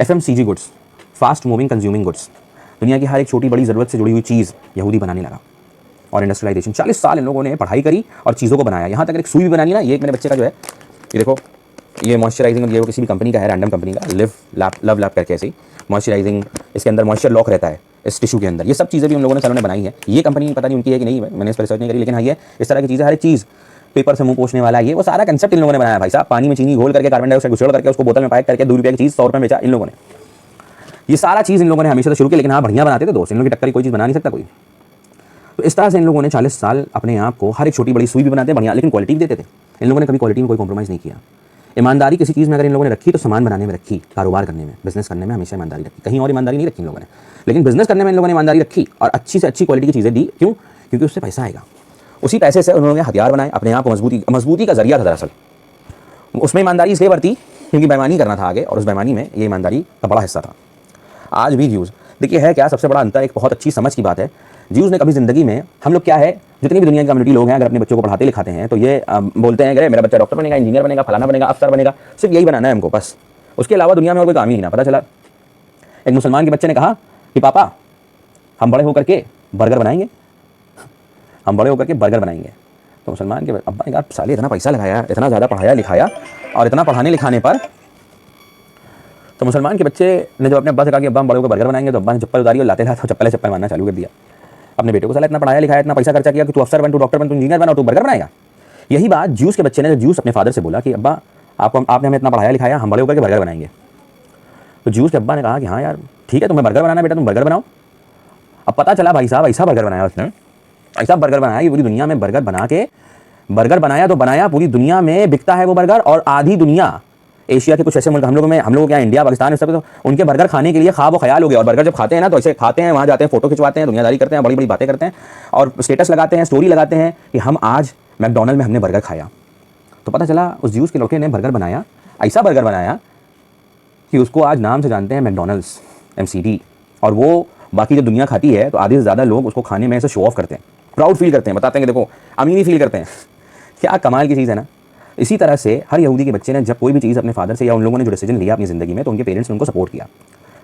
FMCG goods, fast moving consuming goods, दुनिया की हर एक छोटी बड़ी ज़रूरत से जुड़ी हुई चीज़ यहूदी बनाने लगा। और इंडस्ट्रियलाइजेशन 40 साल इन लोगों ने पढ़ाई करी और चीज़ों को बनाया। यहाँ तक एक सुई भी बनानी ना, ये एक मेरे बच्चे का जो है, ये देखो, ये मॉइस्चराइजिंग, ये वो किसी भी कंपनी का है, रैंडम कंपनी का, लव लैब करके ऐसे ही मॉइस्चराइजिंग, इसके अंदर मॉइस्चर लॉक रहता है इस टिश्यू के अंदर। ये सब चीज़ें भी उन लोगों ने सालों ने बनाई है। ये कंपनी पता नहीं उनकी है कि नहीं, मैंने इस पर रिसर्च नहीं करी, लेकिन हाँ ये इस तरह की चीज़ें, हर एक चीज़ पेपर से मुंह पोछने वाला, ये वो सारा कंसेप्ट इन लोगों ने बनाया भाई साहब। पानी में चीनी घोल करके, कार्बन डाइऑक्साइड घुसड़ करके, उसको बोतल में पैक करके 2 रुपये की चीज़ 100 रुपये में बेचा इन लोगों ने। ये सारा चीज़ इन लोगों ने हमेशा से शुरू की, लेकिन हाँ बढ़िया बनाते थे दोस्त, इन लोगों की टक्कर की कोई चीज़ बना नहीं सकता कोई। तो इस तरह से इन लोगों ने 40 साल अपने आप को, हर एक छोटी बड़ी सुई भी बनाते बढ़िया, लेकिन क्वालिटी भी देते थे। इन लोगों ने कभी क्वालिटी में कोई कॉम्प्रोमाइज़ नहीं किया। ईमानदारी किसी चीज़ में अगर इन लोगों ने रखी तो सामान बनाने में रखी, कारोबार करने में, बिजनेस करने में हमेशा ईमानदारी रखी। कहीं और ईमानदारी नहीं रखी इन लोगों ने, लेकिन बिजनेस करने में इन लोगों ने ईमानदारी रखी और अच्छी से अच्छी क्वालिटी की चीज़ें दी। क्यों? क्योंकि उससे पैसा आएगा। उसी पैसे से उन्होंने हथियार बनाए, अपने आप को मजबूती का जरिया था दरअसल। उसमें ईमानदारी इसलिए बरती क्योंकि बेईमानी करना था आगे, और उस बेईमानी में ये ईमानदारी का बड़ा हिस्सा था। आज भी ज्यूज़ देखिए है क्या सबसे बड़ा अंतर, एक बहुत अच्छी समझ की बात है। ज्यूज़ ने कभी ज़िंदगी में, हम लोग क्या है, जितनी भी दुनिया की कम्युनिटी लोग हैं, अगर अपने बच्चों को पढ़ाते लिखाते हैं तो ये बोलते हैं कि मेरा बच्चा डॉक्टर बनेगा, इंजीनियर बनेगा, फलाना बनेगा, अफसर बनेगा, सिर्फ यही बनाना है हमको बस, उसके अलावा दुनिया में और कोई काम ही नहीं ना। पता चला एक मुसलमान के बच्चे ने कहा कि पापा हम बड़े होकर के बर्गर बनाएंगे, हम बड़े होकर के बर्गर बनाएंगे। तो मुसलमान के अब्बा ने कहा साले इतना पैसा लगाया, इतना ज़्यादा पढ़ाया लिखाया, और इतना पढ़ाने लिखाने पर। तो मुसलमान के बच्चे ने जब अपने अब्बा से कहा कि अब्बा हम बड़े होकर बर्गर बनाएंगे, तो अब्बा ने चप्पल उतारी और लाते लाते चप्पल मारना चालू कर दिया अपने बेटे को। साला इतना पढ़ाया लिखाया, इतना पैसा खर्चा किया कि तू अफसर बन, तू डॉक्टर बन, तू इंजीनियर बना, तू बर्गर बनाएगा। यही बात ज्यूस के बच्चे ने, ज्यूस अपने फादर से बोला कि अब्बा आपने हमें इतना पढ़ाया लिखाया, हम बड़े होकर के बर्गर बनाएंगे। तो ज्यूस के अब्बा ने कहा कि हाँ यार ठीक है, तुम्हें बर्गर बनाना बेटा, तुम बर्गर बनाओ। अब पता चला भाई साहब ऐसा बर्गर बनाया उसने, ऐसा बर्गर बनाया कि पूरी दुनिया में बर्गर बना के, बर्गर बनाया तो बनाया, पूरी दुनिया में बिकता है वो बर्गर। और आधी दुनिया, एशिया के कुछ ऐसे मुल्क, हम लोग क्या इंडिया पाकिस्तान सब, तो उनके बर्गर खाने के लिए ख्वाब व ख्याल हो गया। और बर्गर जब खाते हैं ना तो ऐसे खाते हैं, वहाँ जाते हैं, फोटो खिंचवाते हैं, दुनियादारी करते हैं, बड़ी बड़ी बातें करते हैं और स्टेटस लगाते हैं, स्टोरी लगाते हैं कि हम आज मैकडॉनल्ड में हमने बर्गर खाया। तो पता चला उस ज्यूस के लड़के ने बर्गर बनाया, ऐसा बर्गर बनाया कि उसको आज नाम से जानते हैं मैकडॉनल्ड्स, MCD। और वो बाकी जब दुनिया खाती है तो आधे से ज़्यादा लोग उसको खाने में ऐसे शो ऑफ करते हैं, प्राउड फील करते हैं, बताते हैं कि देखो अमीरी फील करते हैं क्या कमाल की चीज़ है ना। इसी तरह से हर यहूदी के बच्चे ने जब कोई भी चीज़ अपने फादर से या उन लोगों ने जो डिसीजन लिया अपनी ज़िंदगी में, तो उनके पेरेंट्स ने उनको सपोर्ट किया।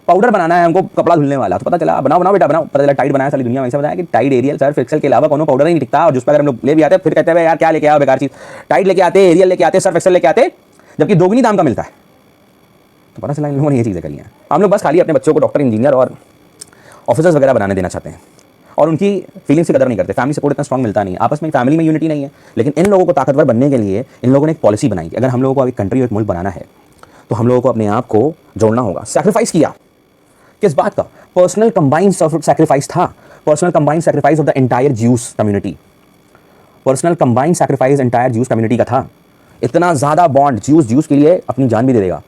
पाउडर बनाना है हमको, कपड़ा धुलने वाला, तो पता चला बनाओ बनाओ बेटा बनाओ, पता चला टाइड बनाया। सारी दुनिया में ऐसा बताया कि टाइड, एरियल, सर्फ एक्सेल के अलावा कोनो पाउडर ही नहीं टिकता, और जिस पर अगर हम लोग ले भी आते फिर कहते हैं यार क्या लेके आओ बेकार चीज़, टाइड लेके आते, एरियल लेके आते, सर्फ एक्सेल लेके आते, जबकि दोगुनी दाम का मिलता है। तो पता चला इन लोगों ने ये चीज़ें करी हैं। हम लोग बस खाली अपने बच्चों को डॉक्टर, इंजीनियर और ऑफिसर्स वगैरह बनाने देना चाहते हैं, और उनकी फीलिंग्स की कदर नहीं करते। फैमिली सपोर्ट इतना स्ट्रॉन्ग मिलता नहीं, आपस में फैमिली में यूनिटी नहीं है। लेकिन इन लोगों को ताकतवर बनने के लिए इन लोगों ने एक पॉलिसी बनाई कि अगर हम लोगों को एक कंट्री और एक मुल्क बनाना है तो हम लोगों को अपने आप को जोड़ना होगा। सैक्रिफाइस किया, किस बात का? पर्सनल कंबाइंड सैक्रिफाइस था। Personal combined sacrifice of the entire juice community. Personal combined sacrifice entire juice community का था। इतना ज़्यादा बॉन्ड, ज्यूस के लिए अपनी जान भी दे देगा,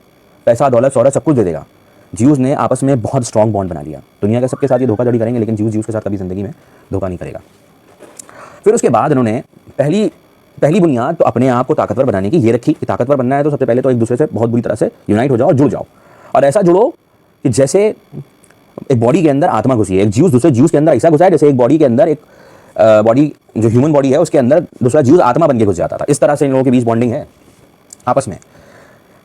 पैसा दौलत शौहरत सब कुछ दे देगा। ज्यूस ने आपस में बहुत स्ट्रॉन्ग बॉन्ड बना लिया। दुनिया के सबके साथ ये धोखाधड़ी करेंगे, लेकिन ज्यूस के साथ कभी ज़िंदगी में धोखा नहीं करेगा। फिर उसके बाद उन्होंने पहली बुनियाद तो अपने आप को ताकतवर बनाने की ये रखी कि ताकतवर बनना है तो सबसे पहले तो एक दूसरे से बहुत बुरी तरह से यूनाइट हो जाओ और जुड़ जाओ, और ऐसा जुड़ो कि जैसे एक बॉडी के अंदर आत्मा घुसी है। एक ज्यूस दूसरे ज्यूस के अंदर ऐसा घुसा है जैसे एक बॉडी के अंदर एक बॉडी, जो ह्यूमन बॉडी है उसके अंदर दूसरा ज्यूस आत्मा बन के घुस जाता था। इस तरह से इन लोगों के बीच बॉन्डिंग है आपस में,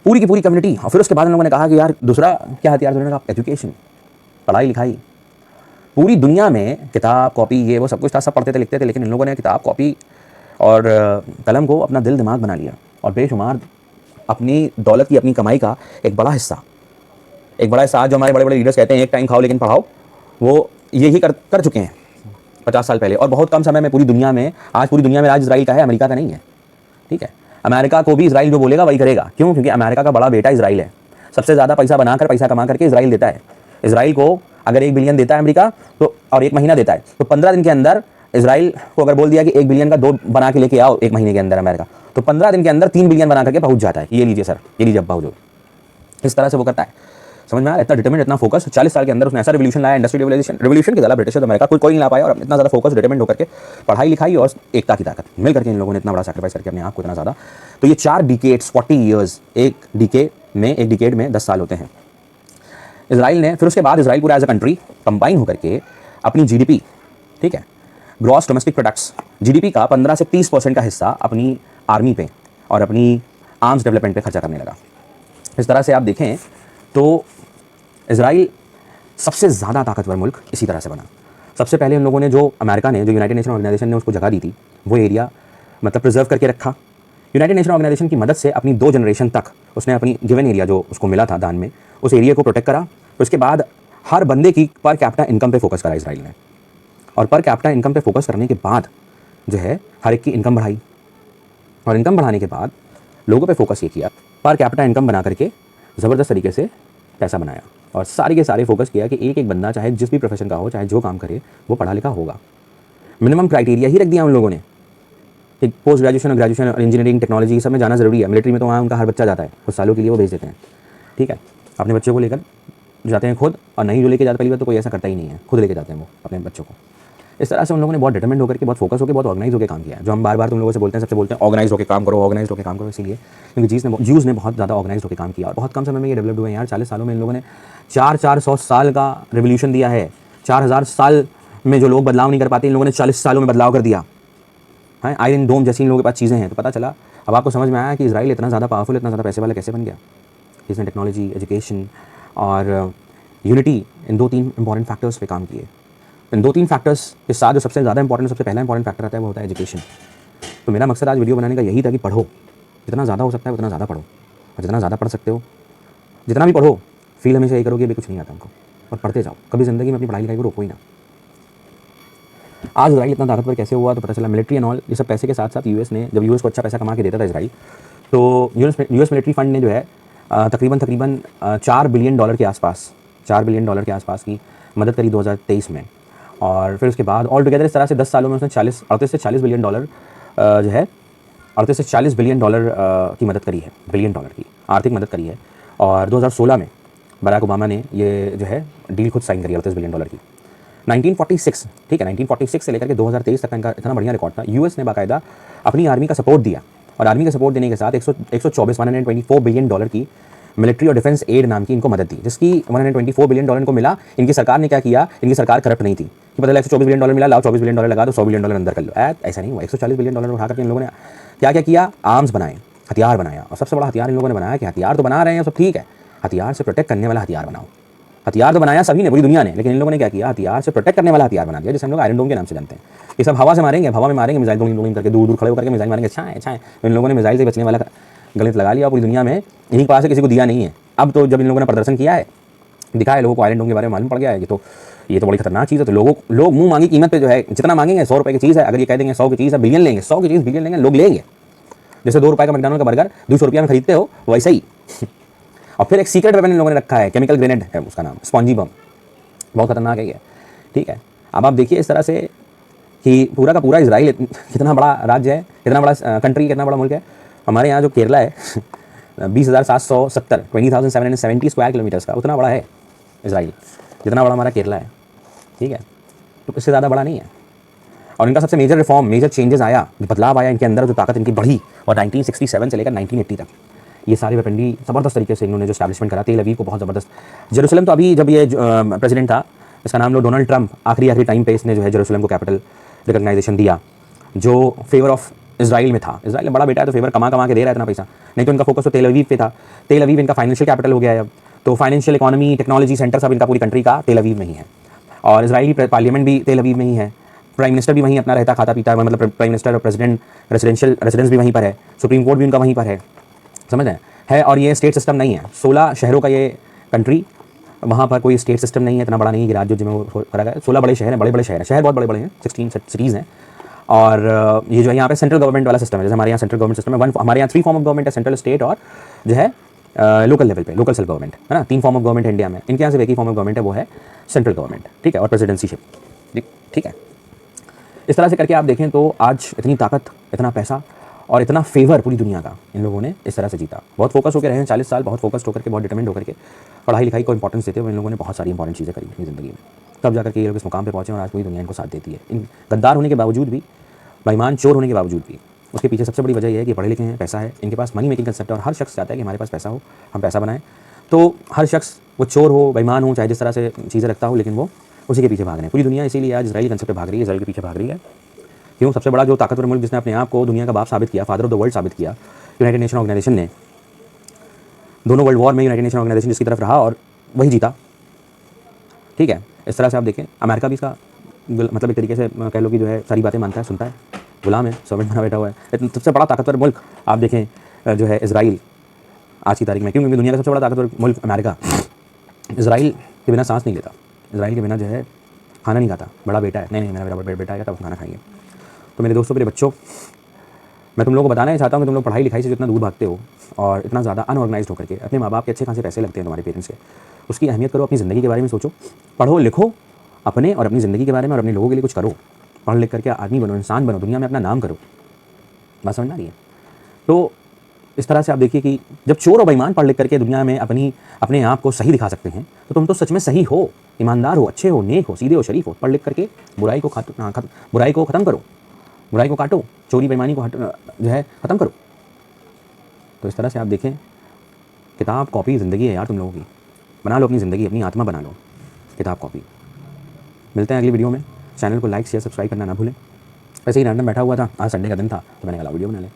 पूरी की पूरी कम्युनिटी। और फिर उसके बाद इन लोगों ने कहा कि यार दूसरा क्या हथियार जोड़ने का? एजुकेशन, पढ़ाई लिखाई। पूरी दुनिया में किताब कॉपी ये वो सब कुछ था, सब पढ़ते थे लिखते थे, लेकिन इन लोगों ने किताब कॉपी और कलम को अपना दिल दिमाग बना लिया, और बेशुमार अपनी दौलत की, अपनी कमाई का एक बड़ा हिस्सा आज जो हमारे बड़े बड़े लीडर्स कहते हैं एक टाइम खाओ लेकिन पढ़ाओ, वो यही कर चुके हैं 50 साल पहले, और बहुत कम समय में पूरी दुनिया में राज इजराइल का है, अमेरिका का नहीं है। ठीक है, अमेरिका को भी इजराइल जो बोलेगा वही करेगा। क्यों? क्योंकि अमेरिका का बड़ा बेटा इजराइल है। सबसे ज़्यादा पैसा कमा करके इजराइल देता है। इजराइल को अगर 1 बिलियन देता है अमेरिका तो, और 1 महीना देता है, तो 15 दिन के अंदर इजराइल को अगर बोल दिया कि 1 बिलियन का 2 बना के लेके आओ 1 महीने के अंदर अमेरिका, तो 15 दिन के अंदर 3 बिलियन बना करके पहुंच जाता है। ये लीजिए सर, ये लीजिए अब्बा हुजूर। इस तरह से वो करता है। समझ में आ रहा है? इतना डिटरमिनेट, इतना फोकस। 40 साल के अंदर उसने ऐसा रेवोल्यूशन लाया, इंडस्ट्री रेवोल्यूशन के अलावा ब्रिटिशर्स अमेरिका कोई नहीं ला पाया, और इतना ज़्यादा फोकस डिटरमिनेट होकर के पढ़ाई लिखाई और एकता की ताकत मिल करके इन लोगों ने इतना बड़ा सैक्रिफाइस करके अपने आप को इतना ज़्यादा। तो ये 4 डिकेड्स, 40 ईयर्स, एक डिकेड में 10 साल होते हैं इजराइल ने। फिर उसके बाद इजराइल पूरा एज अ कंट्री कंबाइन होकर के अपनी जीडीपी, ठीक है, ग्रॉस डोमेस्टिक प्रोडक्ट्स, जीडीपी का 15 से 30% का हिस्सा अपनी आर्मी पे और अपनी आर्म्स डेवलपमेंट पे खर्चा करने लगा। इस तरह से आप देखें तो इजराइल सबसे ज़्यादा ताकतवर मुल्क इसी तरह से बना। सबसे पहले उन लोगों ने जो अमेरिका ने, जो यूनाइटेड नेशन ऑर्गेनाइजेशन ने उसको जगह दी थी, वो एरिया मतलब प्रिजर्व करके रखा। यूनाइटेड नेशन ऑर्गेनाइजेशन की मदद से अपनी 2 जनरेशन तक उसने अपनी गिवन एरिया जो उसको मिला था दान में, उस एरिया को प्रोटेक्ट करा। तो उसके बाद हर बंदे की पर कैपिटा इनकम पे फोकस करा इजराइल ने, और पर कैपिटा इनकम पे फोकस करने के बाद जो है हर एक की इनकम बढ़ाई, और इनकम बढ़ाने के बाद लोगों पे फोकस ये किया, पर कैपिटा इनकम बना करके ज़बरदस्त तरीके से पैसा बनाया, और सारे के सारे फोकस किया कि एक बंदा चाहे जिस भी प्रोफेशन का हो, चाहे जो काम करे, वो पढ़ा लिखा होगा। मिनिमम क्राइटेरिया ही रख दिया उन लोगों ने कि पोस्ट ग्रेजुएशन और ग्रेजुएशन और इंजीनियरिंग टेक्नोलॉजी सब में जाना ज़रूरी है। मिलिट्री में तो वहाँ उनका हर बच्चा जाता है, कुछ सालों के लिए वो भेज देते हैं। ठीक है, अपने बच्चों को लेकर जाते हैं खुद, और नहीं जो लेके जाते पहली बार तो कोई ऐसा करता ही नहीं है, खुद लेके जाते हैं वो अपने बच्चों को। इस तरह से उन लोगों ने बहुत डिटरमिनेट होकर के, बहुत फोकस होकर, बहुत ऑर्गेनाइज होकर काम किया है। जो हम बार बार तुम लोगों से बोलते हैं, सबसे बोलते हैं ऑर्गेनाइज होकर काम करो, इसीलिए क्योंकि ज्यूज़ ने बहुत ज़्यादा ऑर्गेनाइज होकर काम किया, और बहुत कम समय में ये डेवलप्ड हुए हैं यार। 40 सालों में इन लोगों ने 400 साल का रेवोल्यूशन दिया है। 4000 साल में जो लोग बदलाव नहीं कर पाते, इन लोगों ने 40 सालों में बदलाव कर दिया है। आयरन डोम जैसी इन लोगों के पास चीज़ें हैं। तो पता चला, अब आपको समझ में आया कि इजराइल इतना ज़्यादा पावरफुल, इतना ज़्यादा पैसे वाला कैसे बन गया। इसने टेक्नोलॉजी, एजुकेशन और यूनिटी, इन 2-3 इंपॉर्टेंट फैक्टर्स पे काम किए। इन 2-3 फैक्टर्स के साथ जो सबसे ज़्यादा इंपॉर्टेंट, सबसे पहला इंपॉर्टेंट फैक्टर आता है वो होता है एजुकेशन। तो मेरा मकसद आज वीडियो बनाने का यही था कि पढ़ो, जितना ज़्यादा हो सकता है उतना ज़्यादा पढ़ो, और जितना ज़्यादा पढ़ सकते हो, जितना भी पढ़ो, फील हमेशा यही करो कि अभी कुछ नहीं आता हमको, और पढ़ते जाओ। कभी ज़िंदगी में अपनी पढ़ाई लिखाई को रोको ही ना। आज इजराइल इतना ताकतवर कैसे हुआ? तो पता चला मिलिट्री एंड ऑल, ये सब पैसे के साथ साथ यूएस ने, जब यूएस को अच्छा पैसा कमा के देता था इजराइल, तो यूएस मिलिट्री फंड ने जो है तकरीबन $4 बिलियन के आसपास की मदद करी 2023 में। और फिर उसके बाद ऑल टुगेदर इस तरह से 10 सालों में उसने 38 से 40 बिलियन डॉलर जो है 38 से 40 बिलियन डॉलर की मदद करी है, बिलियन डॉलर की आर्थिक मदद करी है। और 2016 में बराक ओबामा ने ये जो है डील खुद साइन करी 38 बिलियन डॉलर की। 1946, ठीक है, 1946 से लेकर के 2023 तक का इनका इतना बढ़िया रिकॉर्ड था। यूएस ने बाकायदा अपनी आर्मी का सपोर्ट दिया, और आर्मी का सपोर्ट देने के साथ 124 बिलियन डॉलर की मिलिट्री और डिफेंस एड नाम की इनको मदद दी, जिसकी 124 बिलियन डॉलर इनको मिला। इनकी सरकार ने क्या किया? इनकी सरकार करप्ट नहीं थी कि पता 124 बिलियन डॉलर मिला, लाओ 24 बिलियन डॉलर लगा दो, 100 बिलियन डॉलर अंदर कर लो। ऐसा नहीं हुआ। 140 बिलियन डॉलर उठा करके इन लोगों ने क्या क्या किया, आर्म्स बनाए, हथियार बनाया। और सबसे बड़ा हथियार इन लोगों ने बनाया कि हथियार तो बना रहे हैं सब ठीक है, हथियार से प्रोटेक्ट करने वाला हथियार बनाओ। हथियार तो बनाया सभी ने, पूरी दुनिया ने, लेकिन इन लोगों ने क्या किया, हथियार से प्रोटेक्ट करने वाला हथियार बना दिया, जिसे हम लोग आयरन डोम के नाम से जानते हैं। ये सब हवा से मारेंगे, हवा में मारेंगे मिसाइल डोमिंग करके, दूर दूर खड़े होकर के मिसाइल मारेंगे, छाएं छाएं। इन लोगों ने मिसाइल से बचने वाला गलत लगा लिया, पूरी दुनिया में इन्हीं के पास से किसी को दिया नहीं है। अब तो जब इन लोगों ने प्रदर्शन किया है, दिखाया लोगों को, आयरन डोम के बारे में मालूम पड़ गया है, ये तो बड़ी खतरनाक चीज़ है। तो लोग मुंह मांगी कीमत पे जो है जितना मांगेंगे, 100 रुपये की चीज़ है, अगर ये कह देंगे 100 की चीज़ है, बिलियन लेंगे, 100 की चीज़ बिलियन लेंगे, लोग लेंगे। जैसे 2 रुपये का मैकडॉनल्ड का बर्गर 200 रुपये में खरीदते हो, वैसे ही। और फिर एक सीक्रेट वेपन इन लोगों ने रखा है, केमिकल ग्रेनेड है उसका नाम, स्पॉन्जी बम, बहुत खतरनाक है ये, ठीक है। अब आप देखिए इस तरह से कि पूरा का पूरा इजराइल कितना बड़ा राज्य है, कितना बड़ा कंट्री, कितना बड़ा मुल्क है। हमारे यहाँ जो केरला है 20,770 20,770 स्क्वायर किलोमीटर्स का, उतना बड़ा है इजराइल, जितना बड़ा हमारा केरला है, ठीक है। तो इससे ज़्यादा बड़ा नहीं है। और इनका सबसे मेजर रिफॉर्म, मेजर चेंजेस आया, बदलाव आया इनके अंदर, जो ताकत इनकी बढ़ी, और 1967 से लेकर 1980 तक ये सारे वेपनरी ज़बरदस्त तरीके से इन्होंने जो स्टैब्लिशमेंट करा, तेल अवीव को बहुत ज़बरदस्त। जेरूसलम तो अभी जब ये प्रेसिडेंट था, इसका नाम लो डोनाल्ड ट्रंप, आखिरी टाइम पे इसने जो है जेरूसलम को कैपिटल रिकग्नाइजेशन दिया, जो फेवर ऑफ इजराइल में था। इजराइल में बड़ा बेटा है तो फेवर कमा के दे रहा है इतना पैसा, नहीं तो इनका फोकस तो तेल अवीव पे था। तेल अवीव इनका फाइनेंशियल कैपिटल हो गया है अब, तो फाइनेंशियल, इकोनॉमी, टेक्नोलॉजी सेंटर सब इनका पूरी कंट्री का तेल अवीव में ही है। और इजरायली पार्लियामेंट भी तेल अवीव में ही है, प्राइम मिनिस्टर भी वहीं अपना रहता खाता पीता है, मतलब प्राइम मिनिस्टर और प्रेसिडेंट रेजिडेंशियल रेजिडेंस भी वहीं पर है, सुप्रीम कोर्ट भी उनका वहीं पर समझ रहे हैं। और ये स्टेट सिस्टम नहीं है, 16 शहरों का ये कंट्री, वहाँ पर कोई स्टेट सिस्टम नहीं है, इतना बड़ा नहीं है कि राज्य जिसमें वो करा गया। 16 बड़े शहर हैं, बड़े शहर हैं, शहर बहुत बड़े हैं, 16 सिटीज़ हैं। और ये जो है यहाँ पे सेंट्रल गवर्नमेंट वाला सिस्टम है, जैसे हमारे यहाँ सेंट्रल गवर्नमेंट सिस्टम है। हमारे यहाँ 3 फॉर्म ऑफ गवर्नमेंट है, सेंट्रल, स्टेट और जो है लोकल लेवल पे, लोकल सेल्फ गवर्नमेंट है ना। 3 फॉर्म ऑफ गवर्नमेंट है इंडिया में, इनके यहाँ से एक ही फॉर्म ऑफ गवर्नमेंट है, वो है सेंट्रल गवर्नमेंट, ठीक है, और प्रेसिडेंसीशिप, ठीक है। इस तरह से करके आप देखें तो आज इतनी ताकत, इतना पैसा और इतना फेवर पूरी दुनिया का इन लोगों ने इस तरह से जीता। बहुत फोकस होकर रहे हैं 40 साल, बहुत फोकस्ड होकर के, बहुत डिटरमिन्ड होकर के, पढ़ाई लिखाई को इंपॉर्टेंस देते हुए इन लोगों ने बहुत सारी इंपॉर्टेंट चीज़ें करी अपनी ज़िंदगी में, तब जाकर के ये लोग इस मुकाम पे पहुँचे और आज पूरी दुनिया इनको साथ देती है। इन गद्दार होने के बावजूद भी, बेईमान चोर होने के बावजूद भी, उसके पीछे सबसे बड़ी वजह यह है कि पढ़े लिखे हैं, पैसा है, इनके पास मनी मेकिंग कंसेप्ट है। और हर शख्स चाहता है कि हमारे पास पैसा हो, हम पैसा बनाएं। तो हर शख्स, वो चोर हो, बेईमान हो, चाहे जिस तरह से चीज़ें रखता हो, लेकिन वो उसी के पीछे भाग रहे हैं। पूरी दुनिया इसीलिए आज इजराइल कंसेप्ट पे भाग रही है, इजराइल के पीछे भाग रही है। क्यों? सबसे बड़ा जो ताकतवर मुल्क जिसने अपने आप को दुनिया का बाप साबित किया, फादर ऑफ द वर्ल्ड साबित किया, यूनाइटेड नेशन ऑर्गेनाइजेशन ने, दोनों वर्ल्ड वॉर में यूनाइटेड नेशन ऑर्गेनाइजेशन जिसकी तरफ रहा और वही जीता, ठीक है। इस तरह से आप देखें, अमेरिका भी इसका मतलब एक तरीके से कह लो कि जो है सारी बातें मानता है, सुनता है, गुलाम है, सर्वेंट बना बैठा हुआ है। सबसे बड़ा ताकतवर मुल्क आप देखें जो है इजराइल आज की तारीख में, क्योंकि दुनिया का सबसे बड़ा ताकतवर मुल्क अमेरिका, इजराइल के बिना सांस नहीं लेता, इजराइल के बिना जो है खाना नहीं खाता। बड़ा बेटा है, नहीं मेरा बड़ा बेटा है, तब खाना खाएंगे। तो मेरे दोस्तों, मेरे बच्चों, मैं तुम लोगों को बताना चाहता हूँ कि तुम लोग पढ़ाई लिखाई से जितना दूर भागते हो और इतना ज़्यादा अनऑर्गेनाइज्ड होकर के, अपने माँ बाप के अच्छे खासे पैसे लगते हैं तुम्हारे पेरेंट्स के, उसकी अहमियत करो, अपनी ज़िंदगी के बारे में सोचो, पढ़ो लिखो अपने और अपनी ज़िंदगी के बारे में और अपने लोगों के लिए कुछ करो, पढ़ लिख करके आदमी बनो, इंसान बनो, दुनिया में अपना नाम करो। बात समझ में आ रही है? तो इस तरह से आप देखिए कि जब चोर और बेईमान पढ़ लिख करके दुनिया में अपने आप को सही दिखा सकते हैं, तो तुम तो सच में सही हो, ईमानदार हो, अच्छे हो, नेक हो, सीधे हो, शरीफ हो। पढ़ लिख करके बुराई को ख़त्म करो, बुराई को काटो, चोरी बेईमानी को जो है ख़त्म करो। तो इस तरह से आप देखें, किताब कॉपी ज़िंदगी है यार तुम लोगों की। बना लो अपनी ज़िंदगी, अपनी आत्मा बना लो, किताब कॉपी। मिलते हैं अगली वीडियो में। चैनल को लाइक शेयर सब्सक्राइब करना ना भूलें। वैसे ही रैंडम बैठा हुआ था, आज संडे का दिन था, तो मैंने कहा वीडियो बना लें।